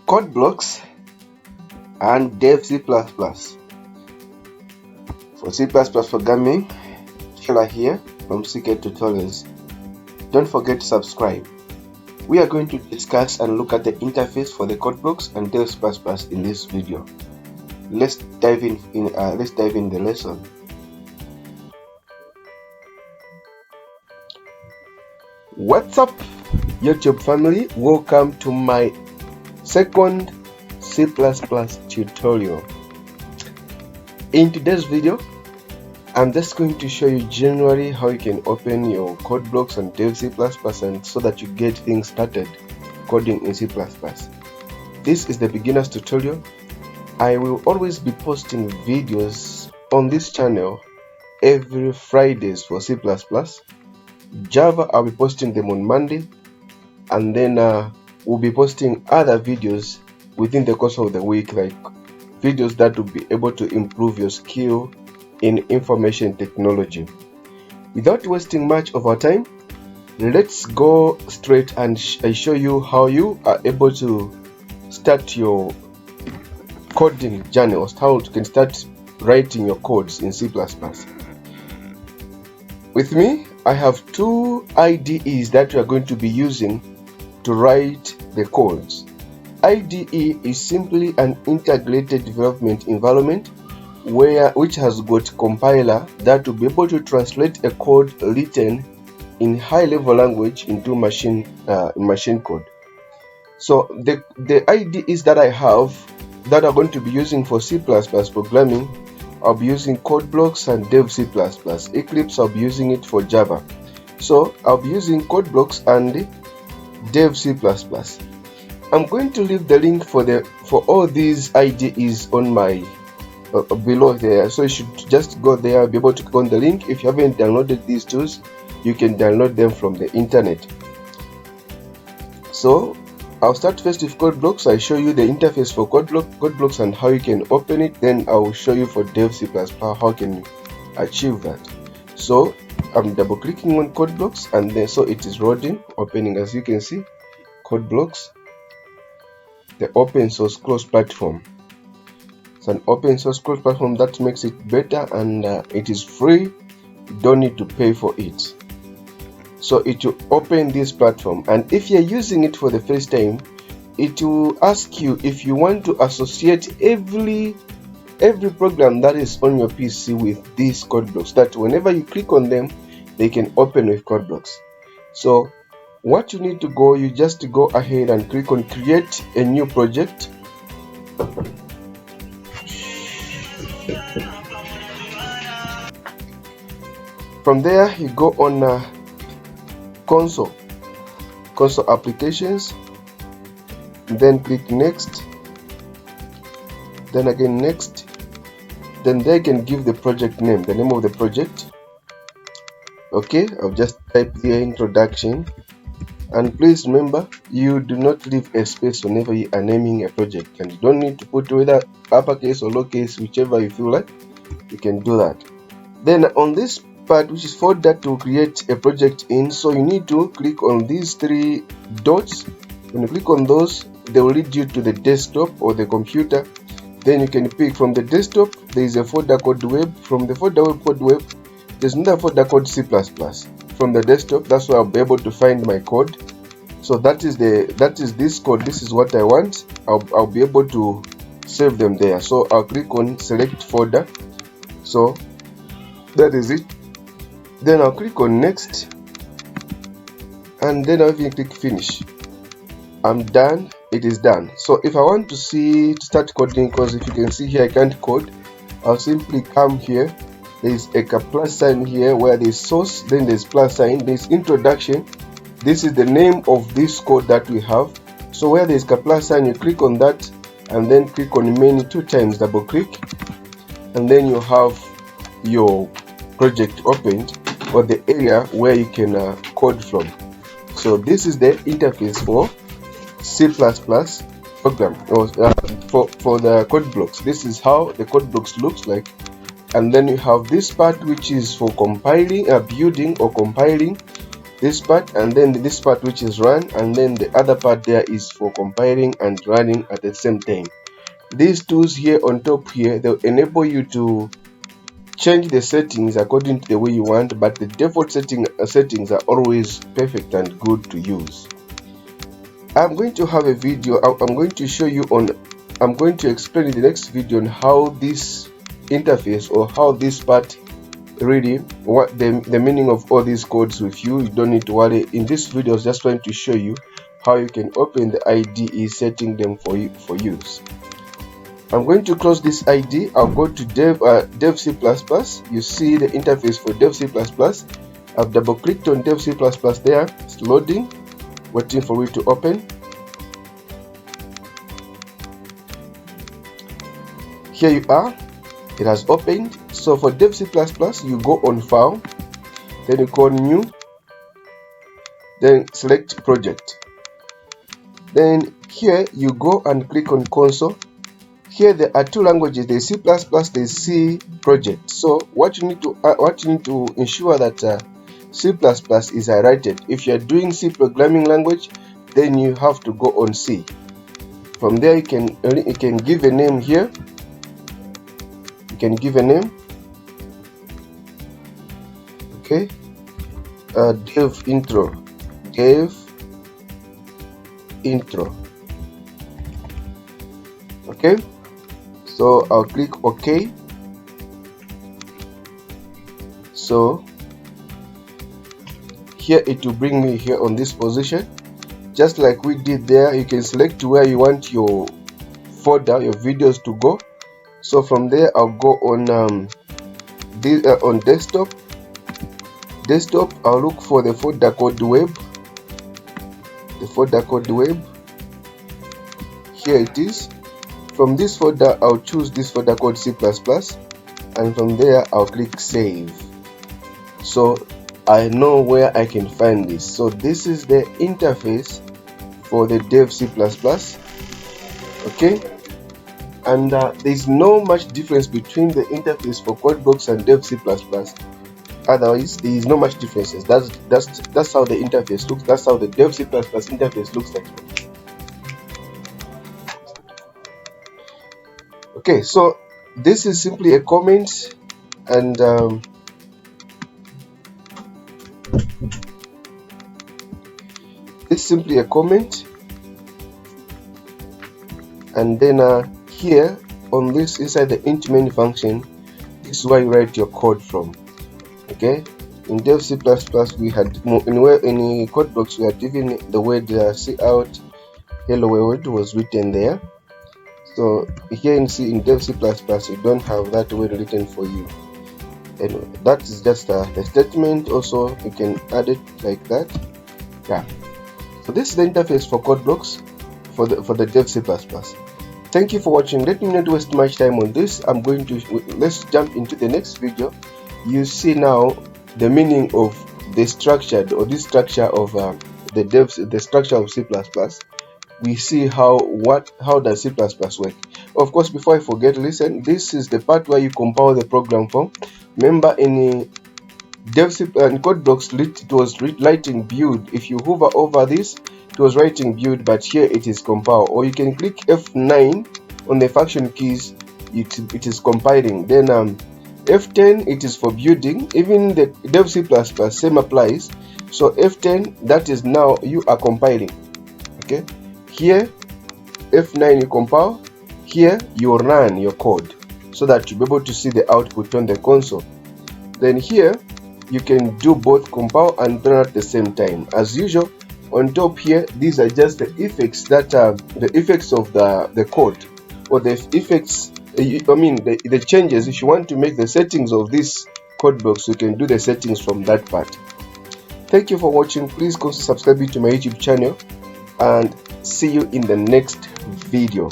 Codeblocks and DEVC++. For C++ programming, Sheila here from CK Tutorials. Don't forget to subscribe. We are going to discuss and look at the interface for the Codeblocks and DEVC++ in this video. Let's dive in the lesson. What's up, YouTube family? Welcome to my second C++ tutorial. In today's video, I'm just going to show you generally how you can open your Codeblocks and DEVC++ and so that you get things started coding in C++. This is the beginner's tutorial. I will always be posting videos on this channel every Fridays for C++. Java, I'll be posting them on Monday, and then we'll be posting other videos within the course of the week, like videos that will be able to improve your skill in information technology. Without wasting much of our time, let's go straight and I show you how you are able to start your coding journey, or how you can start writing your codes in C++. With me, I have two IDEs that we are going to be using to write the codes. IDE is simply an integrated development environment which has got compiler that will be able to translate a code written in high-level language into machine code. So the IDEs that I have that are going to be using for C++ programming, I'll be using Codeblocks and DEVC++. Eclipse, I'll be using it for Java. So I'll be using Codeblocks and DEVC++. I'm going to leave the link for all these IDEs on my below there. So you should just go there, be able to click on the link. If you haven't downloaded these tools, you can download them from the internet. So I'll start first with Codeblocks. I show you the interface for Codeblocks and how you can open it. Then I will show you for DEVC++ how can you achieve that. So I'm double clicking on Codeblocks, and then so it is loading, opening. As you can see, Codeblocks, the open source closed platform. It's an open source closed platform that makes it better, and it is free. You don't need to pay for it. So it will open this platform, and if you're using it for the first time, it will ask you if you want to associate every program that is on your PC with these Codeblocks, that whenever you click on them, they can open with Codeblocks. So what you need to go, you just go ahead and click on create a new project. From there you go on console applications, then click next, then again next, then they can give the project name, the name of the project. Okay, I'll just type the introduction, and please remember, you do not leave a space whenever you are naming a project, and you don't need to put whether uppercase or lowercase, whichever you feel like, you can do that. Then on this part, which is folder to create a project in, so you need to click on these three dots. When you click on those, they will lead you to the desktop or the computer. Then you can pick from the desktop. There is a folder called web. From the folder called web, there's another folder called C++. From the desktop, that's where I'll be able to find my code. So that is this code. This is what I want. I'll be able to save them there. So I'll click on select folder. So that is it. Then I'll click on next, and then I'll even click finish. I'm done. It is done. So if I want to start coding, because if you can see here I can't code, I'll simply come here. There's a plus sign here where there's source, then there's plus sign, there's introduction. This is the name of this code that we have. So where there's a plus sign, you click on that and then click on menu 2 times, double click, and then you have your project opened, or the area where you can code from. So this is the interface for C++ program, or for the Codeblocks. This is how the Codeblocks looks like. And then you have this part which is for compiling, building or compiling. this part, and then this part which is run, and then the other part there is for compiling and running at the same time. These tools here on top here, they'll enable you to change the settings according to the way you want, but the default settings are always perfect and good to use. I'm going to have a video. I'm going to show you on, I'm going to explain in the next video on how this interface, or how this part really, what the meaning of all these codes with you. You don't need to worry. In this video, I was just trying to show you how you can open the IDE, setting them for use. I'm going to close this IDE. I'll go to DEVC++. You see the interface for DEVC++. I've double clicked on DEVC++ there. It's loading, waiting for it to open. Here you are. It has opened. So for DEVC++, you go on File, then you call New, then select Project. Then here you go and click on Console. Here there are two languages: there's C++, there's C project. So what you need to ensure that C++ is highlighted. If you're doing C programming language, then you have to go on C. From there you can give a name here. You can give a name. Okay. Dev intro. Okay. So I'll click OK. So here it will bring me here on this position, just like we did there. You can select where you want your folder, your videos to go. So from there I'll go on on desktop. I'll look for the folder called web. Here it is. From this folder, I'll choose this folder called C++, and from there I'll click Save. So I know where I can find this. So this is the interface for the DEVC++. Okay, and there's no much difference between the interface for Codeblocks and DEVC++. Otherwise, there is no much differences. That's how the interface looks. That's how the DEVC++ interface looks like. Okay, so this is simply a comment, and it's simply a comment, and then here on this, inside the int main function, this is where you write your code from. Okay, in DEVC++, we had in Codeblocks we had given the word cout hello world was written there. So here you see in DEVC++, you don't have that word written for you. Anyway, that is just the statement. Also, you can add it like that. Yeah. So this is the interface for Codeblocks for the DEVC++. Thank you for watching. Let me not waste much time on this. Let's jump into the next video. You see now the meaning of the structure, or this structure of the structure of C++. We see how does C++ work. Of course, before I forget, listen, this is the part where you compile the program from. Remember, in DEVC and Codeblocks, it was writing build. If you hover over this, it was writing build, but here it is compile. Or you can click F9 on the function keys. It is compiling. Then F10, it is for building. Even the DEVC++ same applies. So F10, that is now you are compiling. Okay. Here, F9 you compile. Here you run your code so that you'll be able to see the output on the console. Then here you can do both compile and run at the same time. As usual, on top here, these are just the effects that are the effects of the code, or the effects. The changes. If you want to make the settings of this Codeblocks, you can do the settings from that part. Thank you for watching. Please consider subscribing to my YouTube channel, and see you in the next video.